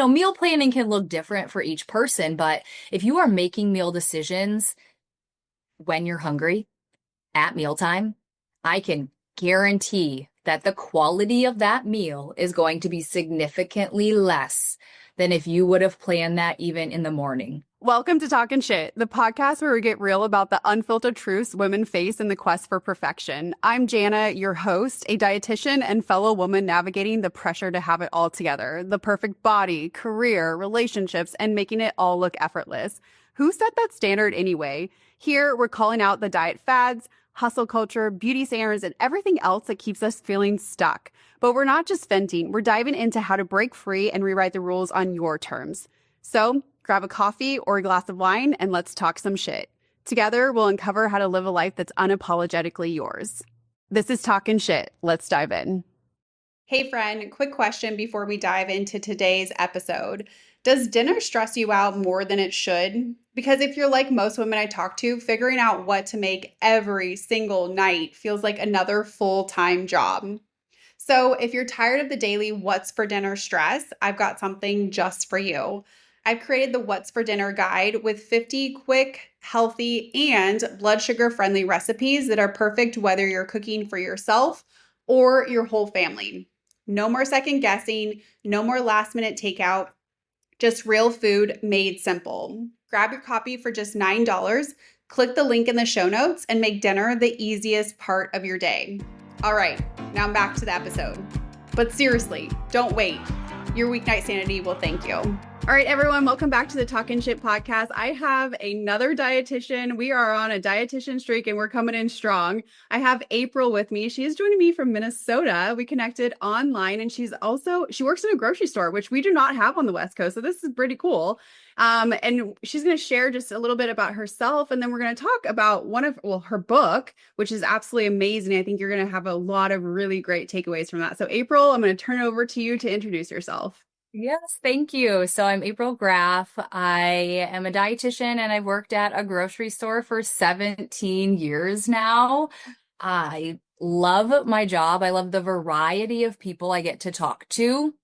meal planning can look different for each person, but if you are making meal decisions when you're hungry at mealtime, I can guarantee that the quality of that meal is going to be significantly less than if you would have planned that even in the morning. Welcome to Talkin Shit, the podcast where we get real about the unfiltered truths women face in the quest for perfection. I'm Jana, your host, a dietitian and fellow woman navigating the pressure to have it all together, the perfect body, career, relationships, and making it all look effortless. Who set that standard anyway? Here, we're calling out the diet fads, hustle culture, beauty standards, and everything else that keeps us feeling stuck. But we're not just venting, we're diving into how to break free and rewrite the rules on your terms. So grab a coffee or a glass of wine and let's talk some shit. Together, we'll uncover how to live a life that's unapologetically yours. This is Talkin Shit. Let's dive in. Hey friend, quick question before we dive into today's episode. Does dinner stress you out more than it should? Because if you're like most women I talk to, figuring out what to make every single night feels like another full-time job. So if you're tired of the daily what's for dinner stress, I've got something just for you. I've created the What's for Dinner guide with 50 quick, healthy, and blood sugar friendly recipes that are perfect whether you're cooking for yourself or your whole family. No more second guessing, no more last minute takeout, just real food made simple. Grab your copy for just $9, click the link in the show notes, and make dinner the easiest part of your day. All right, now I'm back to the episode. But seriously, don't wait. Your weeknight sanity will thank you. All right, everyone, welcome back to the Talkin Shit podcast. I have another dietitian. We are on a dietitian streak and we're coming in strong. I have April with me. She is joining me from Minnesota. We connected online and she works in a grocery store, which we do not have on the West Coast. So this is pretty cool. And she's going to share just a little bit about herself. And then we're going to talk about her book, which is absolutely amazing. I think you're going to have a lot of really great takeaways from that. So April, I'm going to turn it over to you to introduce yourself. Yes, thank you. So I'm April Graff. I am a dietitian and I've worked at a grocery store for 17 years now. I love my job. I love the variety of people I get to talk to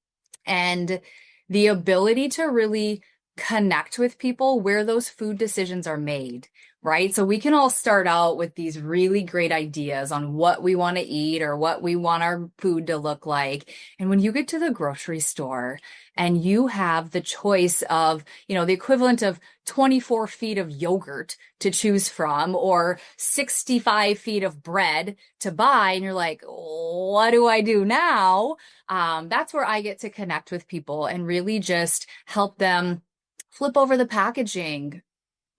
and the ability to really connect with people where those food decisions are made, right? So we can all start out with these really great ideas on what we want to eat or what we want our food to look like. And when you get to the grocery store and you have the choice of, the equivalent of 24 feet of yogurt to choose from or 65 feet of bread to buy, and you're like, what do I do now? That's where I get to connect with people and really just help them flip over the packaging,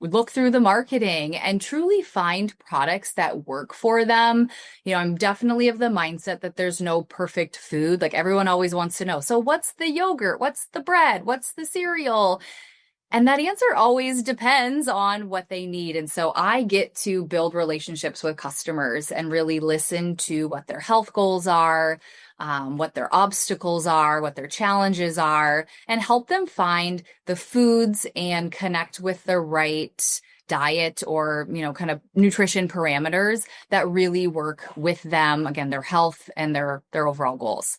look through the marketing, and truly find products that work for them. I'm definitely of the mindset that there's no perfect food. Like everyone always wants to know, so what's the yogurt? What's the bread? What's the cereal? And that answer always depends on what they need. And so I get to build relationships with customers and really listen to what their health goals are, what their obstacles are, what their challenges are, and help them find the foods and connect with the right diet or, kind of nutrition parameters that really work with them, again, their health and their overall goals.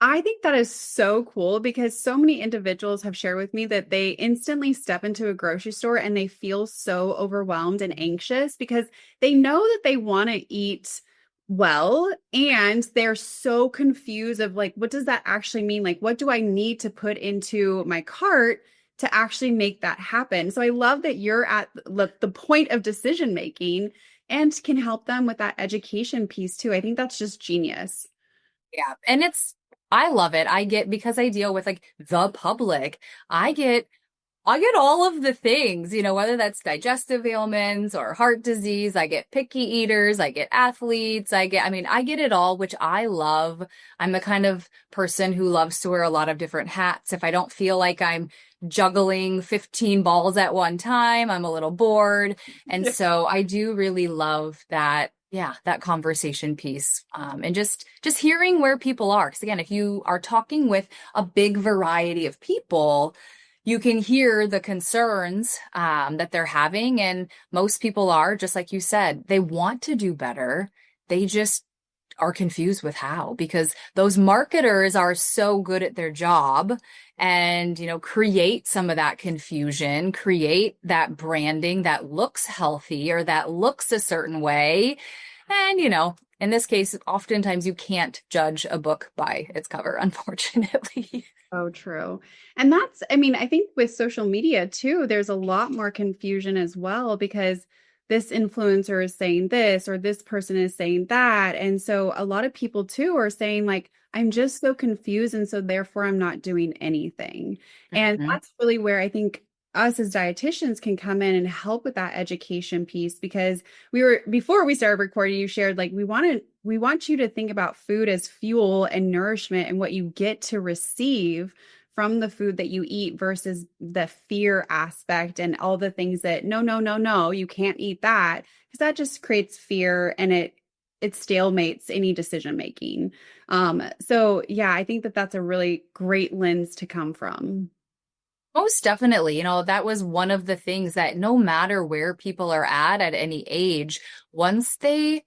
I think that is so cool because so many individuals have shared with me that they instantly step into a grocery store and they feel so overwhelmed and anxious because they know that they want to eat well and they're so confused of like, what does that actually mean? Like, what do I need to put into my cart to actually make that happen? So I love that you're at the point of decision making and can help them with that education piece too. I think that's just genius. Yeah. And I love it. Because I deal with like the public, I get all of the things, whether that's digestive ailments or heart disease. I get picky eaters, I get athletes, I get it all, which I love. I'm the kind of person who loves to wear a lot of different hats. If I don't feel like I'm juggling 15 balls at one time, I'm a little bored. And so I do really love that. Yeah, that conversation piece. And just hearing where people are. Because again, if you are talking with a big variety of people, you can hear the concerns that they're having. And most people are, just like you said, they want to do better. They just are confused with how, because those marketers are so good at their job and, create some of that confusion, create that branding that looks healthy or that looks a certain way. And, in this case, oftentimes you can't judge a book by its cover, unfortunately. Oh, true. And I think with social media too, there's a lot more confusion as well because this influencer is saying this or this person is saying that. And so a lot of people too are saying, like, I'm just so confused. And so therefore I'm not doing anything. And Mhm. that's really where I think us as dietitians can come in and help with that education piece because before we started recording, you shared like we want you to think about food as fuel and nourishment and what you get to receive from the food that you eat versus the fear aspect and all the things that no, no, no, no, you can't eat that because that just creates fear and it stalemates any decision making. So yeah, I think that that's a really great lens to come from. Most definitely. That was one of the things that no matter where people are at any age, once they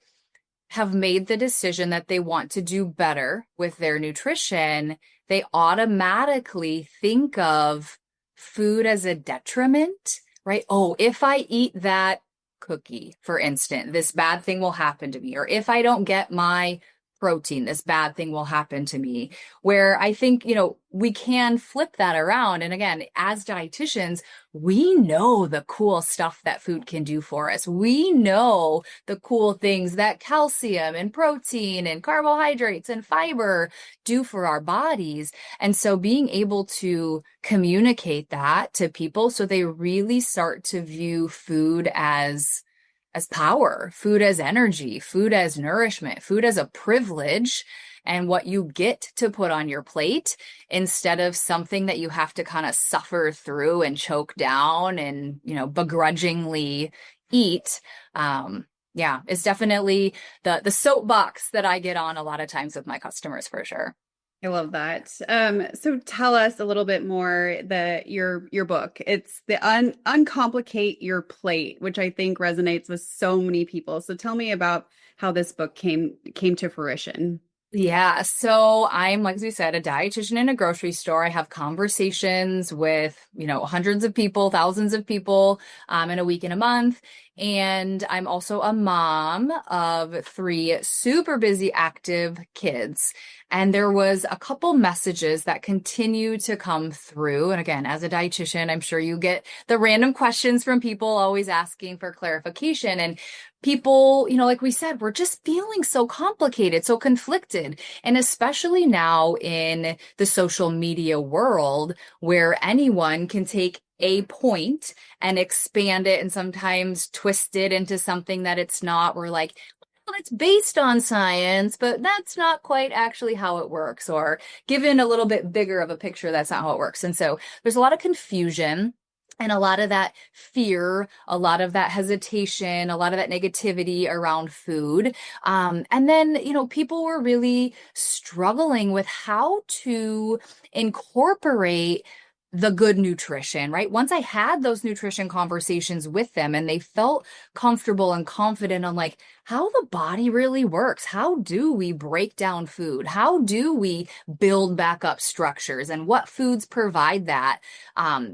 have made the decision that they want to do better with their nutrition, they automatically think of food as a detriment, right? Oh, if I eat that cookie, for instance, this bad thing will happen to me. Or if I don't get my protein, this bad thing will happen to me. Where I think, we can flip that around. And again, as dietitians, we know the cool stuff that food can do for us. We know the cool things that calcium and protein and carbohydrates and fiber do for our bodies. And so being able to communicate that to people so they really start to view food as power, food as energy, food as nourishment, food as a privilege and what you get to put on your plate instead of something that you have to kind of suffer through and choke down and, begrudgingly eat. Yeah, it's definitely the soapbox that I get on a lot of times with my customers for sure. I love that. So tell us a little bit more your book. It's the Uncomplicate Your Plate, which I think resonates with so many people. So tell me about how this book came to fruition. Yeah, so I'm, like we said, a dietitian in a grocery store. I have conversations with, hundreds of people, thousands of people in a week and a month. And I'm also a mom of three super busy, active kids. And there was a couple messages that continue to come through. And again, as a dietitian, I'm sure you get the random questions from people always asking for clarification. And people, like we said, we're just feeling so complicated, so conflicted. And especially now in the social media world where anyone can take a point and expand it and sometimes twist it into something that it's not. We're like, well, it's based on science, but that's not quite actually how it works, or given a little bit bigger of a picture, that's not how it works. And so there's a lot of confusion. And a lot of that fear, a lot of that hesitation, a lot of that negativity around food. And then, people were really struggling with how to incorporate the good nutrition, right? Once I had those nutrition conversations with them and they felt comfortable and confident on like how the body really works. How do we break down food? How do we build back up structures and what foods provide that?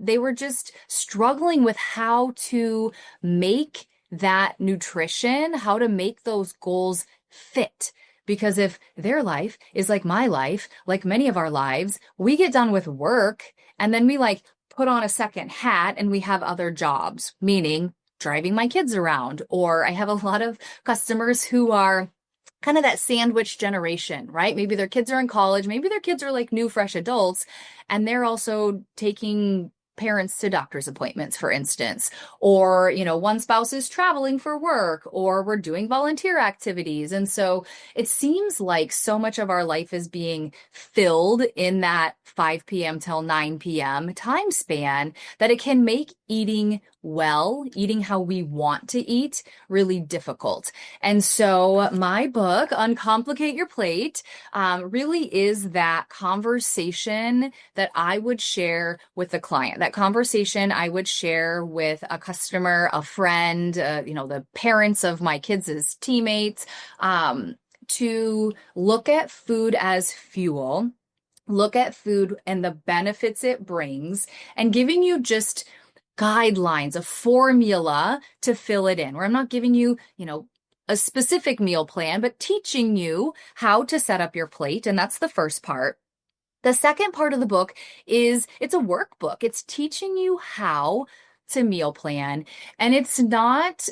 They were just struggling with how to make that nutrition, how to make those goals fit. Because if their life is like my life, like many of our lives, we get done with work and then we like put on a second hat and we have other jobs, meaning driving my kids around. Or I have a lot of customers who are kind of that sandwich generation, right? Maybe their kids are in college, maybe their kids are like new, fresh adults, and they're also taking parents to doctor's appointments, for instance, or, one spouse is traveling for work, or we're doing volunteer activities. And so it seems like so much of our life is being filled in that 5 p.m. till 9 p.m. time span that it can make eating well, eating how we want to eat, really difficult. And so my book, Uncomplicate Your Plate, really is that conversation that I would share with the client, that conversation I would share with a customer, a friend, the parents of my kids' teammates, to look at food as fuel, look at food and the benefits it brings, and giving you just guidelines, a formula to fill it in, where I'm not giving you, a specific meal plan, but teaching you how to set up your plate. And that's the first part. The second part of the book is it's a workbook. It's teaching you how to meal plan. And it's not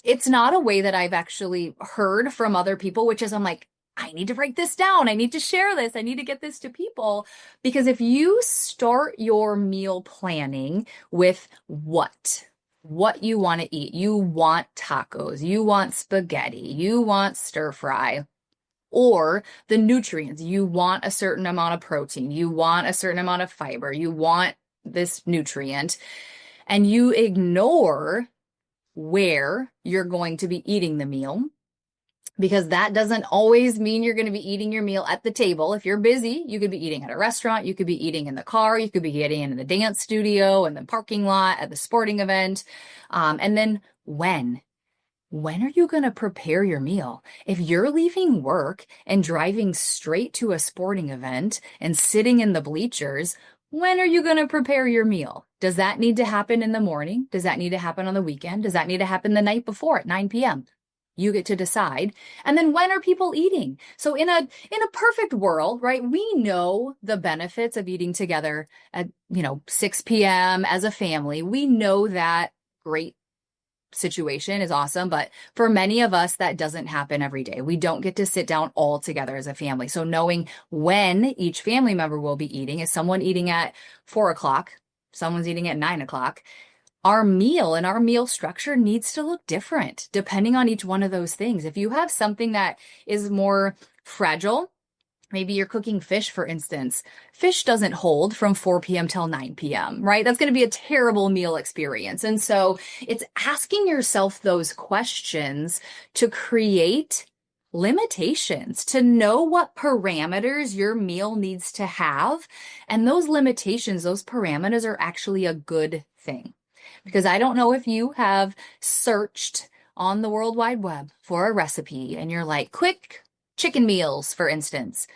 a way that I've actually heard from other people, which is I'm like, I need to write this down. I need to share this. I need to get this to people. Because if you start your meal planning with what you want to eat, you want tacos, you want spaghetti, you want stir fry, or the nutrients, you want a certain amount of protein, you want a certain amount of fiber, you want this nutrient, and you ignore where you're going to be eating the meal, because that doesn't always mean you're going to be eating your meal at the table. If you're busy, you could be eating at a restaurant, you could be eating in the car, you could be eating in the dance studio, in the parking lot, at the sporting event. And then when are you going to prepare your meal? If you're leaving work and driving straight to a sporting event and sitting in the bleachers, when are you going to prepare your meal? Does that need to happen in the morning? Does that need to happen on the weekend? Does that need to happen the night before at 9 p.m.? You get to decide. And then when are people eating? So in a perfect world, right? We know the benefits of eating together at, 6 p.m. as a family. We know that great situation is awesome, but for many of us, that doesn't happen every day. We don't get to sit down all together as a family. So knowing when each family member will be eating, is someone eating at 4 o'clock, someone's eating at 9 o'clock, our meal and our meal structure needs to look different depending on each one of those things. If you have something that is more fragile, maybe you're cooking fish, for instance. Fish doesn't hold from 4 p.m. till 9 p.m., right? That's going to be a terrible meal experience. And so it's asking yourself those questions to create limitations, to know what parameters your meal needs to have. And those limitations, those parameters are actually a good thing. Because I don't know if you have searched on the World Wide Web for a recipe and you're like, quick chicken meals, for instance.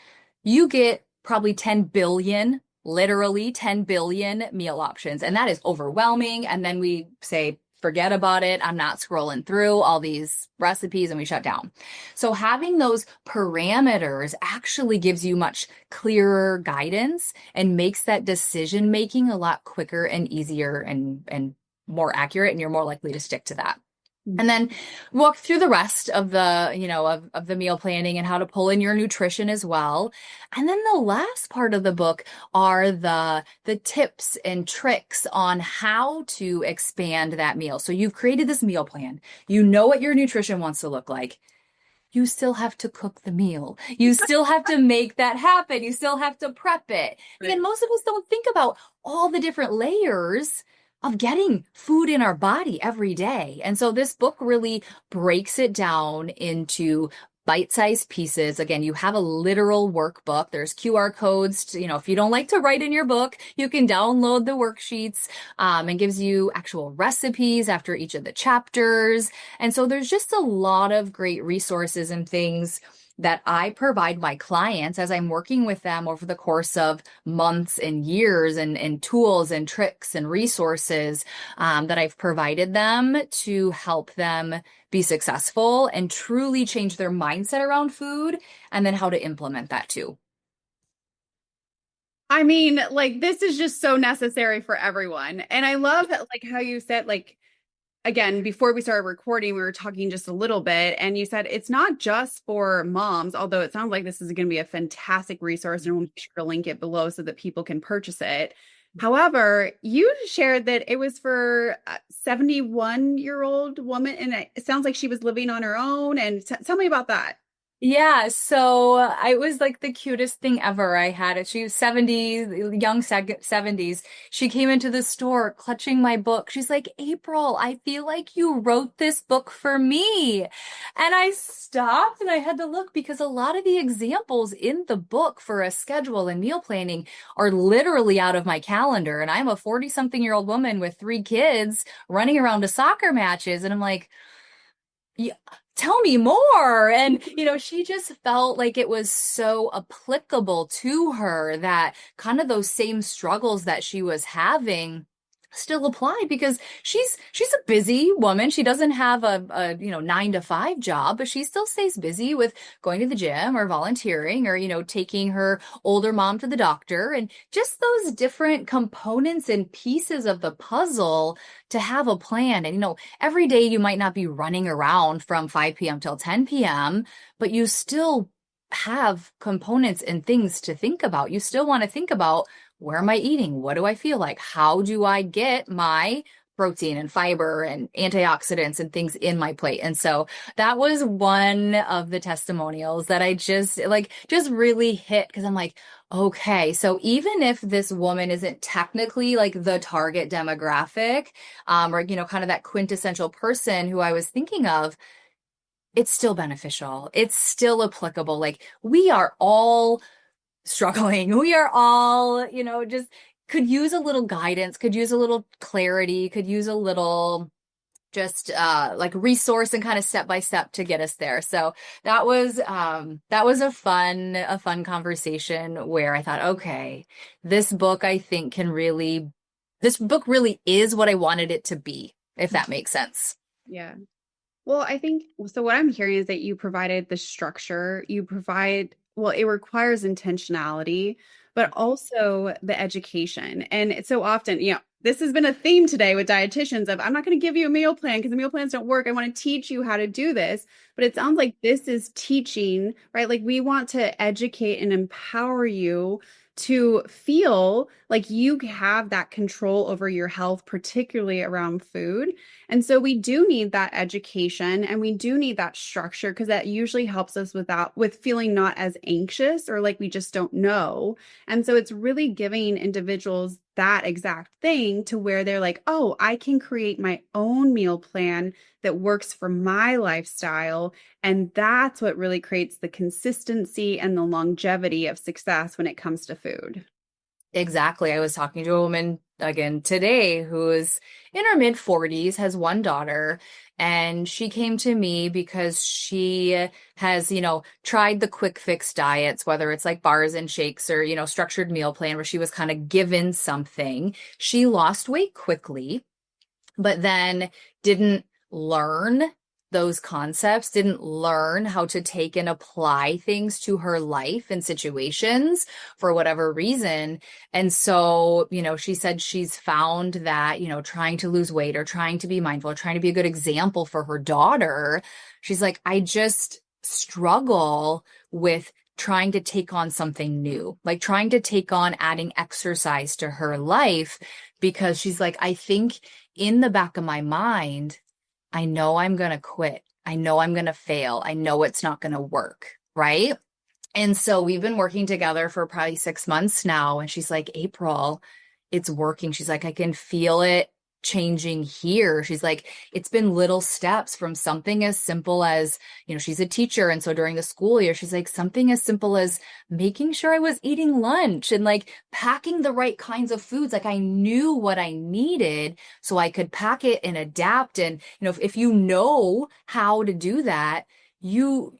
You get probably 10 billion, literally 10 billion meal options. And that is overwhelming. And then we say, forget about it. I'm not scrolling through all these recipes, and we shut down. So having those parameters actually gives you much clearer guidance and makes that decision making a lot quicker and easier and more accurate, and you're more likely to stick to that. And then walk through the rest of the, of the meal planning and how to pull in your nutrition as well. And then the last part of the book are the tips and tricks on how to expand that meal. So you've created this meal plan. You know what your nutrition wants to look like. You still have to cook the meal. You still have to make that happen. You still have to prep it. Right. And most of us don't think about all the different layers of getting food in our body every day. And so this book really breaks it down into bite-sized pieces. Again, you have a literal workbook. There's QR codes to, if you don't like to write in your book, you can download the worksheets, and gives you actual recipes after each of the chapters. And so there's just a lot of great resources and things that I provide my clients as I'm working with them over the course of months and years, and tools and tricks and resources that I've provided them to help them be successful and truly change their mindset around food, and then how to implement that too. I mean, this is just so necessary for everyone. And I love how you said, again, before we started recording, we were talking just a little bit, and you said it's not just for moms, although it sounds like this is going to be a fantastic resource, and we'll make sure to link it below so that people can purchase it. However, you shared that it was for a 71-year-old woman, and it sounds like she was living on her own. And tell me about that. Yeah, so it was like the cutest thing ever. I had it. She was 70, young 70s. She came into the store clutching my book. She's like, April, I feel like you wrote this book for me. And I stopped and I had to look, because a lot of the examples in the book for a schedule and meal planning are literally out of my calendar. And I'm a 40-something-year-old woman with 3 kids running around to soccer matches. And I'm like, yeah, tell me more. And, she just felt like it was so applicable to her that kind of those same struggles that she was having still apply because she's a busy woman. She doesn't have a 9 to 5 job, but she still stays busy with going to the gym or volunteering or, taking her older mom to the doctor and just those different components and pieces of the puzzle to have a plan. And, every day you might not be running around from 5 p.m. till 10 p.m., but you still have components and things to think about. You still want to think about, where am I eating? What do I feel like? How do I get my protein and fiber and antioxidants and things in my plate? And so that was one of the testimonials that I just really hit because I'm like, okay, so even if this woman isn't technically like the target demographic, or, kind of that quintessential person who I was thinking of, it's still beneficial. It's still applicable. Like we are all struggling. We are all, just could use a little guidance, could use a little clarity, could use a little just like resource and kind of step by step to get us there. So that was a fun conversation where I thought, okay, this book really is what I wanted it to be, if that makes sense. Yeah. Well, I think so. What I'm hearing is that you provided the structure, well, it requires intentionality, but also the education. And it's so often, this has been a theme today with dietitians of, I'm not going to give you a meal plan because the meal plans don't work. I want to teach you how to do this. But it sounds like this is teaching, right? Like we want to educate and empower you to feel like you have that control over your health, particularly around food. And so we do need that education and we do need that structure because that usually helps us with feeling not as anxious or like we just don't know. And so it's really giving individuals that exact thing to where they're like, oh, I can create my own meal plan that works for my lifestyle. And that's what really creates the consistency and the longevity of success when it comes to food. Exactly. I was talking to a woman again today who is in her mid 40s, has one daughter, and she came to me because she has, tried the quick fix diets, whether it's like bars and shakes or, structured meal plan where she was kind of given something. She lost weight quickly, but then didn't learn those concepts, didn't learn how to take and apply things to her life and situations for whatever reason. And so, she said she's found that, trying to lose weight or trying to be mindful or trying to be a good example for her daughter, she's like, I just struggle with trying to take on something new, like trying to take on adding exercise to her life, because she's like, I think in the back of my mind, I know I'm going to quit. I know I'm going to fail. I know it's not going to work. Right. And so we've been working together for probably 6 months now. And she's like, April, it's working. She's like, I can feel it changing here. She's like, it's been little steps from something as simple as, she's a teacher. And so during the school year, she's like, something as simple as making sure I was eating lunch and like packing the right kinds of foods. Like I knew what I needed so I could pack it and adapt. And, if you know how to do that, you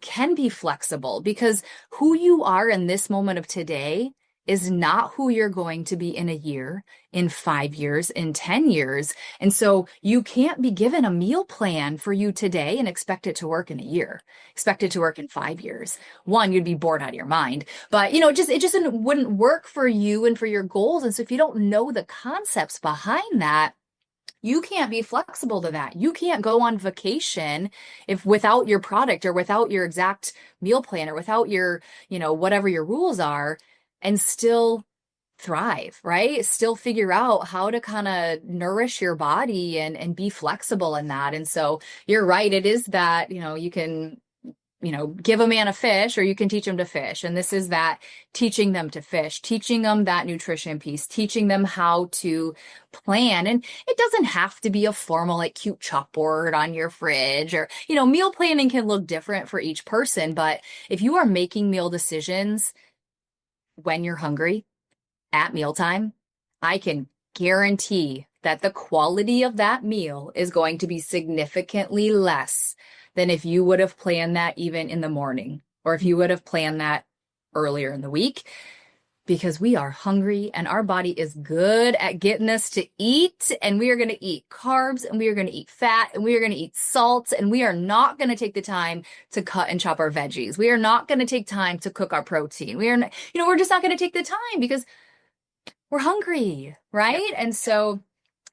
can be flexible because who you are in this moment of today is not who you're going to be in a year, in 5 years, in 10 years. And so you can't be given a meal plan for you today and expect it to work in a year, expect it to work in 5 years. One, you'd be bored out of your mind, but it just wouldn't work for you and for your goals. And so if you don't know the concepts behind that, you can't be flexible to that. You can't go on vacation without your product or without your exact meal plan or without your, whatever your rules are, and still thrive, right? Still figure out how to kind of nourish your body and be flexible in that. And so you're right. It is that, you can, give a man a fish or you can teach him to fish. And this is that teaching them to fish, teaching them that nutrition piece, teaching them how to plan. And it doesn't have to be a formal, like cute chalkboard on your fridge or, meal planning can look different for each person. But if you are making meal decisions when you're hungry at mealtime, I can guarantee that the quality of that meal is going to be significantly less than if you would have planned that even in the morning, or if you would have planned that earlier in the week, because we are hungry and our body is good at getting us to eat, and we are going to eat carbs, and we are going to eat fat, and we are going to eat salts, and we are not going to take the time to cut and chop our veggies. We are not going to take time to cook our protein. We are not, we're just not going to take the time because we're hungry, right? And so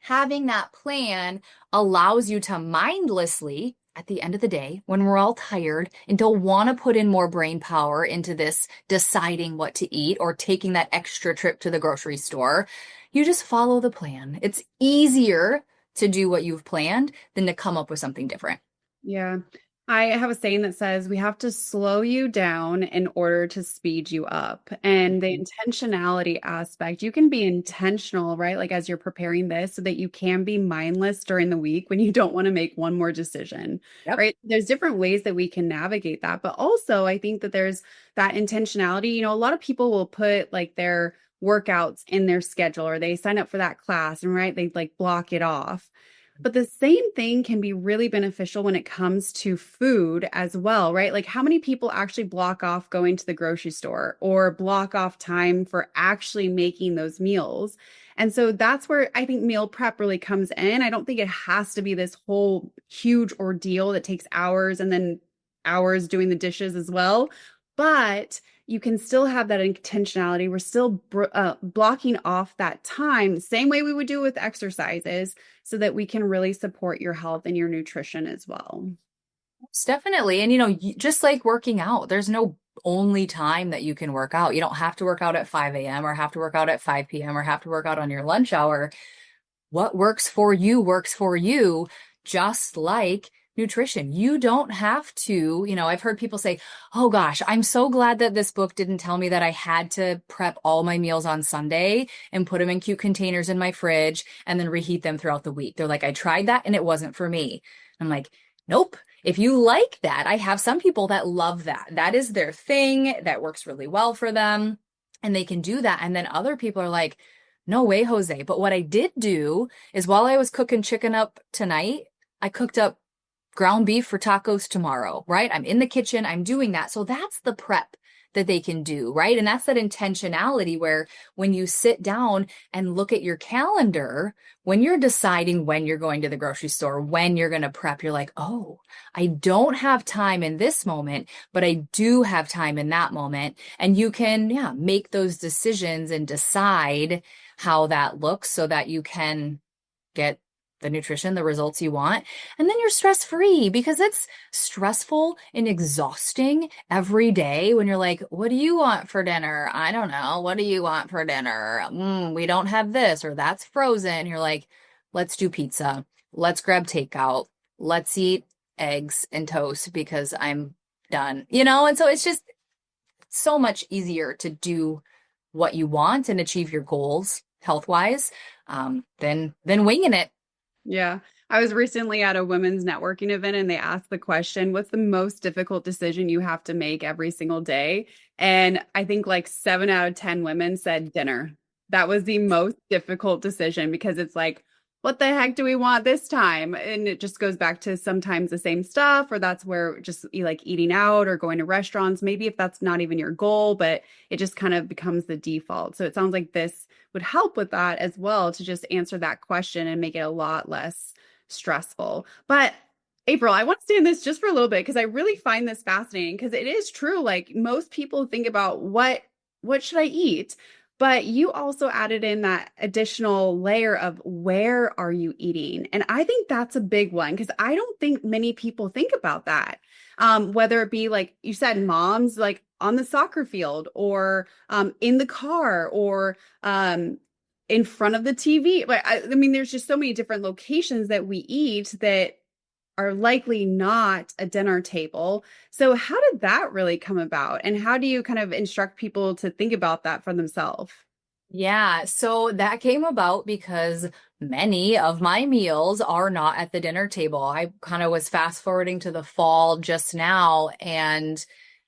having that plan allows you to mindlessly, at the end of the day, when we're all tired and don't want to put in more brain power into this deciding what to eat or taking that extra trip to the grocery store, you just follow the plan. It's easier to do what you've planned than to come up with something different. Yeah. I have a saying that says we have to slow you down in order to speed you up. And the intentionality aspect, you can be intentional, right? Like as you're preparing this so that you can be mindless during the week when you don't want to make one more decision, Yep. right? There's different ways that we can navigate that. But also, I think that there's that intentionality. A lot of people will put like their workouts in their schedule or they sign up for that class and right, they like block it off. But the same thing can be really beneficial when it comes to food as well, right? Like how many people actually block off going to the grocery store or block off time for actually making those meals? And so that's where I think meal prep really comes in. I don't think it has to be this whole huge ordeal that takes hours and then hours doing the dishes as well. But you can still have that intentionality. We're still blocking off that time, same way we would do with exercises, so that we can really support your health and your nutrition as well. Most definitely. And, just like working out, there's no only time that you can work out. You don't have to work out at 5 a.m. or have to work out at 5 p.m. or have to work out on your lunch hour. What works for you, just like nutrition. You don't have to, I've heard people say, oh gosh, I'm so glad that this book didn't tell me that I had to prep all my meals on Sunday and put them in cute containers in my fridge and then reheat them throughout the week. They're like, I tried that and it wasn't for me. I'm like, nope. If you like that, I have some people that love that. That is their thing. That works really well for them. And they can do that. And then other people are like, no way, Jose. But what I did do is while I was cooking chicken up tonight, I cooked up ground beef for tacos tomorrow, right? I'm in the kitchen, I'm doing that. So that's the prep that they can do, right? And that's that intentionality where when you sit down and look at your calendar, when you're deciding when you're going to the grocery store, when you're going to prep, you're like, oh, I don't have time in this moment, but I do have time in that moment. And you can, make those decisions and decide how that looks so that you can get the nutrition, the results you want. And then you're stress free, because it's stressful and exhausting every day when you're like, what do you want for dinner? I don't know. What do you want for dinner? We don't have this, or that's frozen. You're like, let's do pizza. Let's grab takeout. Let's eat eggs and toast because I'm done, And so it's just so much easier to do what you want and achieve your goals health wise, than winging it. Yeah. I was recently at a women's networking event and they asked the question, what's the most difficult decision you have to make every single day? And I think like 7 out of 10 women said dinner. That was the most difficult decision because it's like, what the heck do we want this time? And it just goes back to sometimes the same stuff, or that's where just like eating out or going to restaurants, maybe if that's not even your goal, but it just kind of becomes the default. So it sounds like this would help with that as well, to just answer that question and make it a lot less stressful. But April, I want to stay in this just for a little bit because I really find this fascinating, because it is true. Like most people think about what should I eat? But you also added in that additional layer of where are you eating? And I think that's a big one because I don't think many people think about that. Whether it be like you said, moms like on the soccer field or in the car or in front of the TV. But I mean, there's just so many different locations that we eat that are likely not a dinner table. So how did that really come about? And how do you kind of instruct people to think about that for themselves? Yeah, so that came about because many of my meals are not at the dinner table. I kind of was fast forwarding to the fall just now, and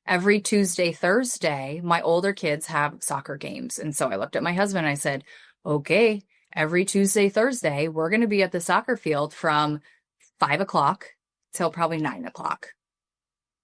every Tuesday, Thursday, my older kids have soccer games. And so I looked at my husband and I said, okay, every Tuesday, Thursday, we're going to be at the soccer field from 5 o'clock till probably 9 o'clock.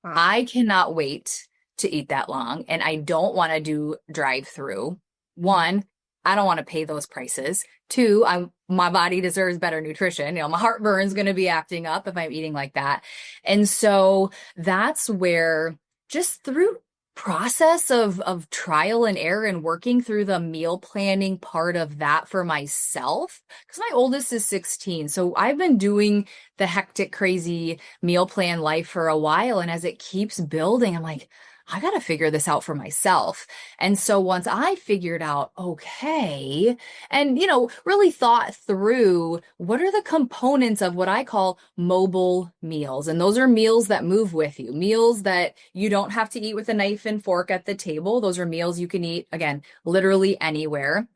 Wow. I cannot wait to eat that long, and I don't want to do drive-through. One, I don't want to pay those prices. Two, my body deserves better nutrition. My heartburn's going to be acting up if I'm eating like that. And so that's where just through process of trial and error and working through the meal planning part of that for myself, because my oldest is 16. So I've been doing the hectic, crazy meal plan life for a while. And as it keeps building, I'm like, I got to figure this out for myself. And so once I figured out, okay, and, really thought through what are the components of what I call mobile meals. And those are meals that move with you, meals that you don't have to eat with a knife and fork at the table. Those are meals you can eat, again, literally anywhere.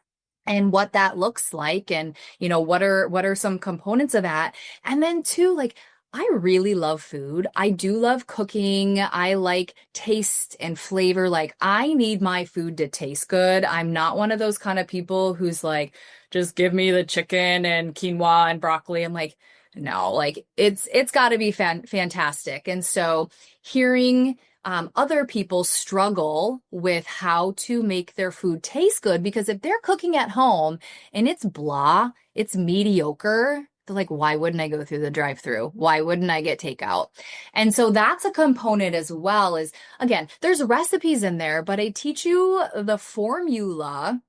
And what that looks like, and what are some components of that. And then too, like, I really love food. I do love cooking. I like taste and flavor. Like, I need my food to taste good. I'm not one of those kind of people who's like, just give me the chicken and quinoa and broccoli. I'm like, no, like it's got to be fantastic. And so hearing other people struggle with how to make their food taste good, because if they're cooking at home and it's blah, it's mediocre, they're like, why wouldn't I go through the drive-through? Why wouldn't I get takeout? And so that's a component as well. Is, again, there's recipes in there, but I teach you the formula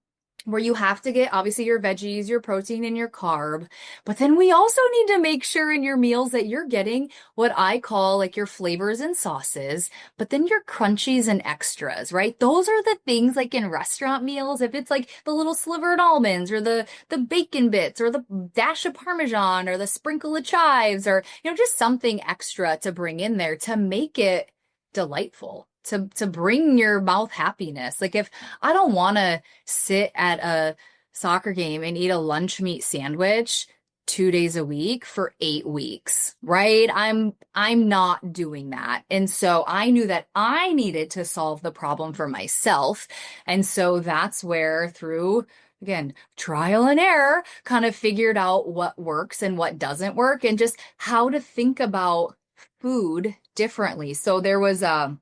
where you have to get obviously your veggies, your protein, and your carb. But then we also need to make sure in your meals that you're getting what I call like your flavors and sauces, but then your crunchies and extras, right? Those are the things like in restaurant meals. If it's like the little slivered almonds or the bacon bits or the dash of Parmesan or the sprinkle of chives, or, just something extra to bring in there to make it delightful, to bring your mouth happiness. Like, if I don't want to sit at a soccer game and eat a lunch meat sandwich 2 days a week for 8 weeks, right? I'm not doing that. And so I knew that I needed to solve the problem for myself. And so that's where, through, again, trial and error, kind of figured out what works and what doesn't work, and just how to think about food differently. So there was a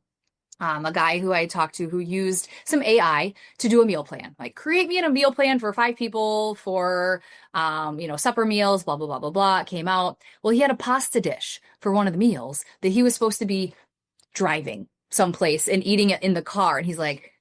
guy who I talked to who used some AI to do a meal plan, like create me a meal plan for 5 people for, supper meals, blah, blah, blah, blah, blah. It came out. Well, he had a pasta dish for one of the meals that he was supposed to be driving someplace and eating it in the car. And he's like,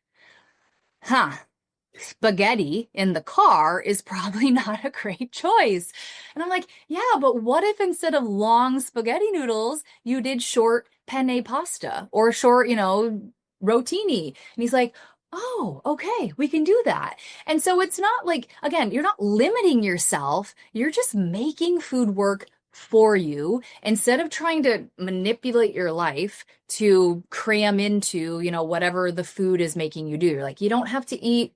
spaghetti in the car is probably not a great choice. And I'm like, yeah, but what if instead of long spaghetti noodles, you did short penne pasta or short, rotini? And he's like, oh, okay, we can do that. And so it's not like, again, you're not limiting yourself. You're just making food work for you instead of trying to manipulate your life to cram into, whatever the food is making you do. You're like, you don't have to eat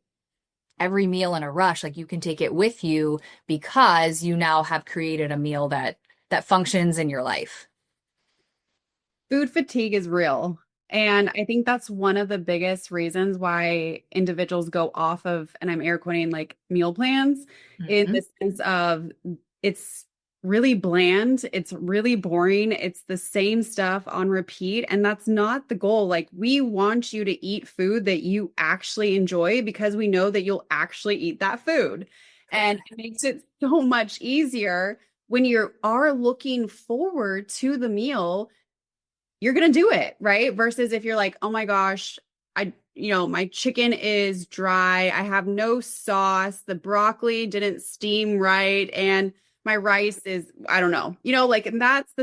every meal in a rush. Like, you can take it with you because you now have created a meal that functions in your life. Food fatigue is real. And I think that's one of the biggest reasons why individuals go off of, and I'm air quoting, like meal plans, in the sense of it's really bland, it's really boring, it's the same stuff on repeat. And that's not the goal. Like, we want you to eat food that you actually enjoy because we know that you'll actually eat that food. And it makes it so much easier when you are looking forward to the meal. You're going to do it, right? Versus if you're like, oh my gosh, my chicken is dry. I have no sauce. The broccoli didn't steam right. And my rice is, I don't know, and that's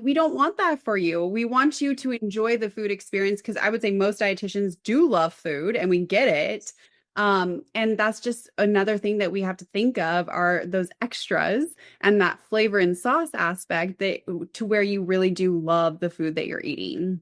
we don't want that for you. We want you to enjoy the food experience, because I would say most dietitians do love food and we get it. And that's just another thing that we have to think of, are those extras and that flavor and sauce aspect to where you really do love the food that you're eating.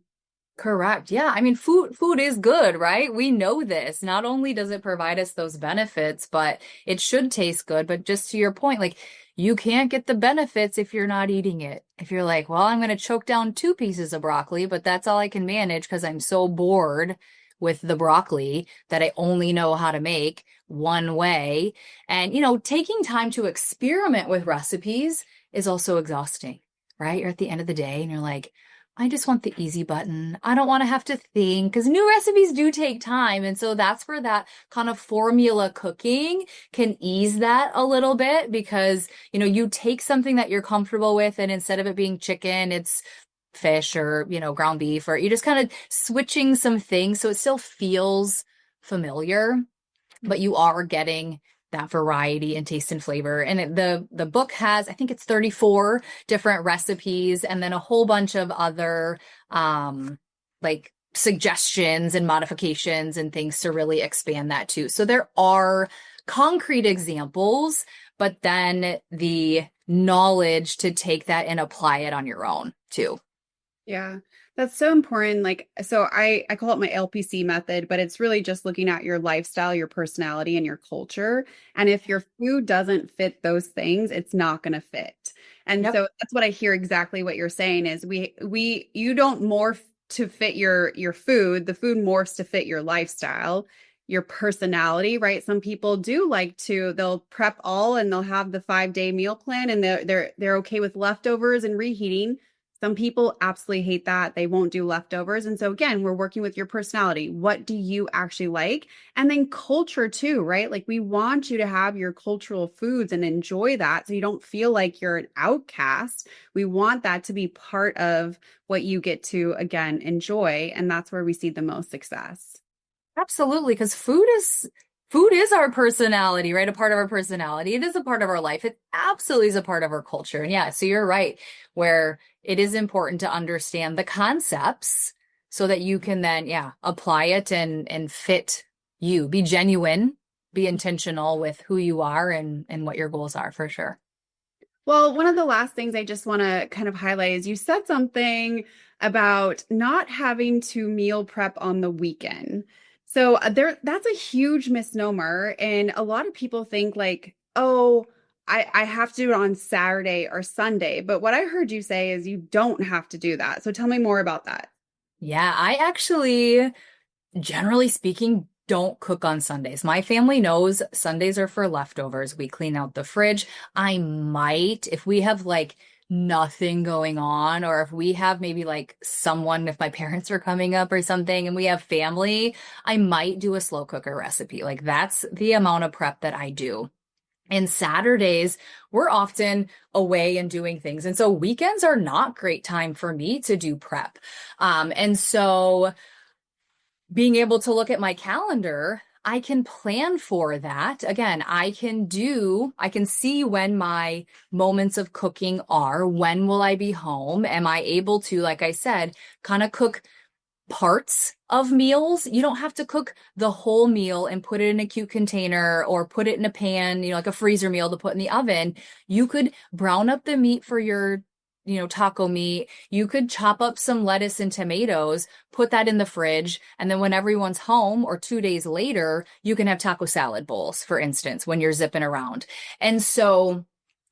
Correct. Yeah. I mean, food is good, right? We know this. Not only does it provide us those benefits, but it should taste good. But just to your point, like, you can't get the benefits if you're not eating it. If you're like, well, I'm going to choke down 2 pieces of broccoli, but that's all I can manage because I'm so bored with the broccoli that I only know how to make one way. And, taking time to experiment with recipes is also exhausting, right? You're at the end of the day and you're like, I just want the easy button. I don't want to have to think because new recipes do take time. And so that's where that kind of formula cooking can ease that a little bit because, you take something that you're comfortable with and instead of it being chicken, it's fish or, ground beef, or you're just kind of switching some things so it still feels familiar, but you are getting that variety and taste and flavor. And the book has, I think it's 34 different recipes and then a whole bunch of other like suggestions and modifications and things to really expand that too. So there are concrete examples, but then the knowledge to take that and apply it on your own too. Yeah, that's so important. Like, so I call it my LPC method, but it's really just looking at your lifestyle, your personality, and your culture. And if your food doesn't fit those things, it's not going to fit. And Yep. so that's what I hear exactly what you're saying is you don't morph to fit your food. The food morphs to fit your lifestyle, your personality, right? Some people do like they'll prep all and they'll have the 5-day meal plan and they're okay with leftovers and reheating. Some people absolutely hate that. They won't do leftovers. And so again, we're working with your personality. What do you actually like? And then culture too, right? Like we want you to have your cultural foods and enjoy that so you don't feel like you're an outcast. We want that to be part of what you get to, again, enjoy. And that's where we see the most success. Absolutely, because food is our personality, right? A part of our personality. It is a part of our life. It absolutely is a part of our culture. And yeah, so you're right, where it is important to understand the concepts so that you can then, yeah, apply it and fit you. Be genuine, be intentional with who you are and what your goals are for sure. Well, one of the last things I just want to kind of highlight is you said something about not having to meal prep on the weekend. So that's a huge misnomer. And a lot of people think like, oh, I have to do it on Saturday or Sunday. But what I heard you say is you don't have to do that. So tell me more about that. Yeah, I actually, generally speaking, don't cook on Sundays. My family knows Sundays are for leftovers. We clean out the fridge. I might, if we have like nothing going on, or if we have maybe like someone, if my parents are coming up or something and we have family, I might do a slow cooker recipe. Like that's the amount of prep that I do. And Saturdays, we're often away and doing things. And so weekends are not great time for me to do prep. And so being able to look at my calendar, I can plan for that. Again, I can see when my moments of cooking are, when will I be home? Am I able to, like I said, kind of cook parts of meals? You don't have to cook the whole meal and put it in a cute container or put it in a pan, like a freezer meal to put in the oven. You could brown up the meat for your taco meat. You could chop up some lettuce and tomatoes, put that in the fridge, and then when everyone's home or 2 days later, you can have taco salad bowls, for instance, when you're zipping around. And so,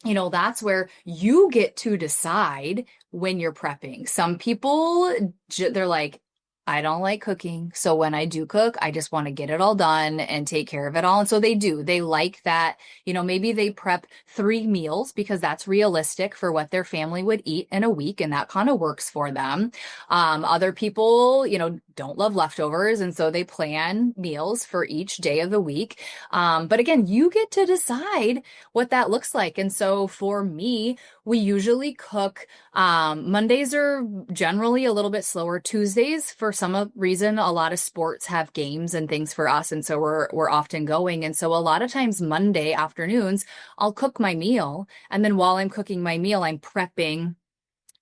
that's where you get to decide when you're prepping. Some people, they're like, I don't like cooking. So when I do cook, I just want to get it all done and take care of it all. And so they do. They like that, maybe they prep 3 meals because that's realistic for what their family would eat in a week. And that kind of works for them. Other people, don't love leftovers. And so they plan meals for each day of the week. But again, you get to decide what that looks like. And so for me, we usually cook, Mondays are generally a little bit slower. Tuesdays, for some reason, a lot of sports have games and things for us. And so we're often going. And so a lot of times Monday afternoons, I'll cook my meal. And then while I'm cooking my meal, I'm prepping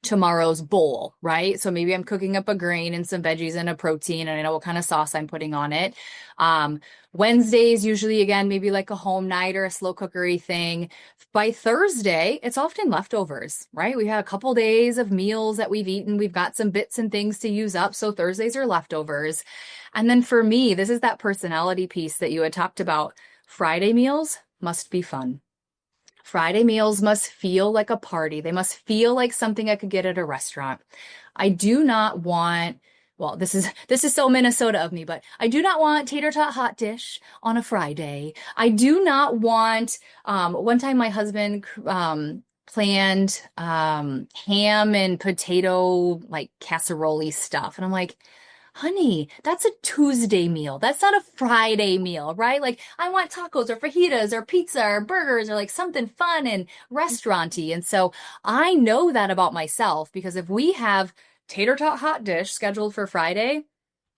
tomorrow's bowl, right? So maybe I'm cooking up a grain and some veggies and a protein, and I know what kind of sauce I'm putting on it. Wednesdays, usually again, maybe like a home night or a slow cookery thing. By Thursday, it's often leftovers, right? We had a couple days of meals that we've eaten. We've got some bits and things to use up. So Thursdays are leftovers. And then for me, this is that personality piece that you had talked about. Friday meals must be fun. Friday meals must feel like a party. They must feel like something I could get at a restaurant. I do not want, well, this is so Minnesota of me, but I do not want tater tot hot dish on a Friday. I do not want, one time my husband planned ham and potato like casserole stuff. And I'm like, honey, that's a Tuesday meal. That's not a Friday meal, right? Like I want tacos or fajitas or pizza or burgers or like something fun and restauranty. And so I know that about myself because if we have tater tot hot dish scheduled for Friday,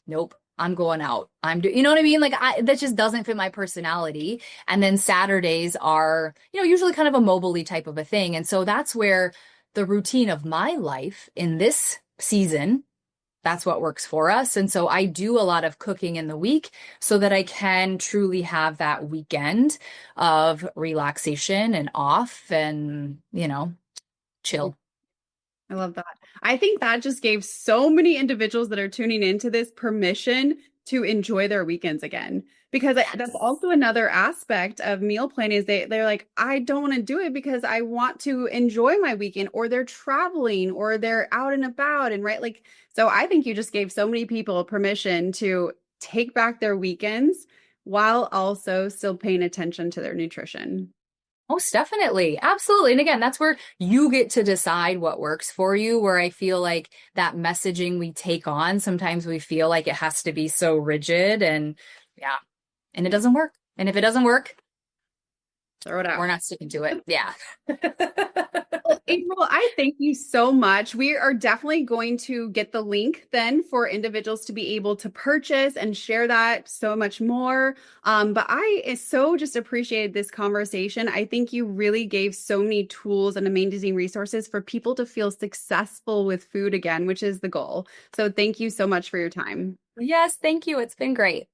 nope, I'm going out. You know what I mean? Like that just doesn't fit my personality. And then Saturdays are, usually kind of a mobily type of a thing. And so that's where the routine of my life in this season, that's what works for us. And so I do a lot of cooking in the week so that I can truly have that weekend of relaxation and off and, chill. I love that. I think that just gave so many individuals that are tuning into this permission to enjoy their weekends again. Because that's also another aspect of meal planning is they're like, I don't want to do it because I want to enjoy my weekend, or they're traveling or they're out and about. And right, like, so I think you just gave so many people permission to take back their weekends while also still paying attention to their nutrition. Most definitely. Absolutely. And again, that's where you get to decide what works for you, where I feel like that messaging we take on, sometimes we feel like it has to be so rigid and yeah, and it doesn't work. And if it doesn't work, throw it out. We're not sticking to it. Yeah. Well, April, I thank you so much. We are definitely going to get the link then for individuals to be able to purchase and share that so much more. But I so just appreciated this conversation. I think you really gave so many tools and amazing resources for people to feel successful with food again, which is the goal. So thank you so much for your time. Yes, thank you. It's been great.